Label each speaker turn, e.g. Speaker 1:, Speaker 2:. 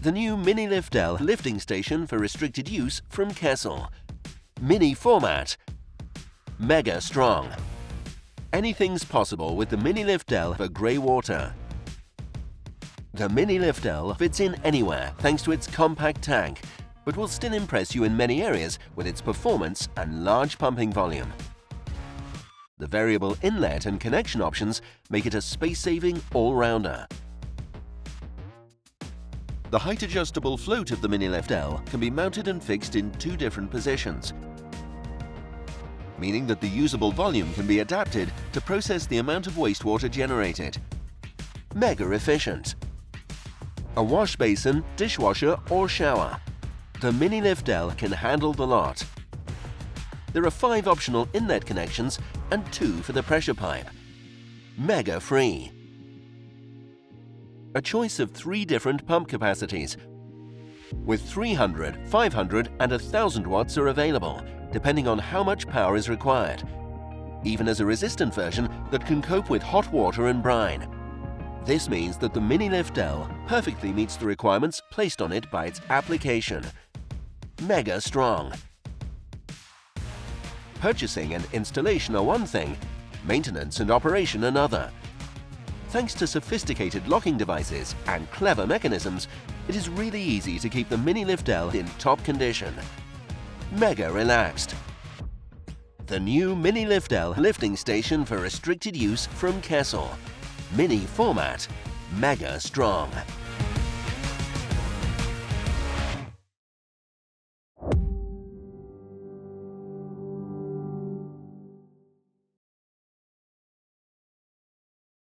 Speaker 1: The new Minilift L lifting station for restricted use from Kessel. Mini format. Mega strong. Anything's possible with the Minilift L for grey water. The Minilift L fits in anywhere thanks to its compact tank, but will still impress you in many areas with its performance and large pumping volume. The variable inlet and connection options make it a space-saving all-rounder. The height-adjustable float of the Minilift L can be mounted and fixed in 2 different positions, meaning that the usable volume can be adapted to process the amount of wastewater generated. Mega efficient. A wash basin, dishwasher or shower. The Minilift L can handle the lot. There are 5 optional inlet connections and 2 for the pressure pipe. Mega free. A choice of 3 different pump capacities, with 300, 500 and 1000 watts are available, depending on how much power is required. Even as a resistant version that can cope with hot water and brine. This means that the Minilift L perfectly meets the requirements placed on it by its application. Mega strong. Purchasing and installation are one thing, maintenance and operation another. Thanks to sophisticated locking devices and clever mechanisms, it is really easy to keep the Minilift L in top condition. Mega relaxed. The new Minilift L lifting station for restricted use from Kessel. Mini format. Mega strong.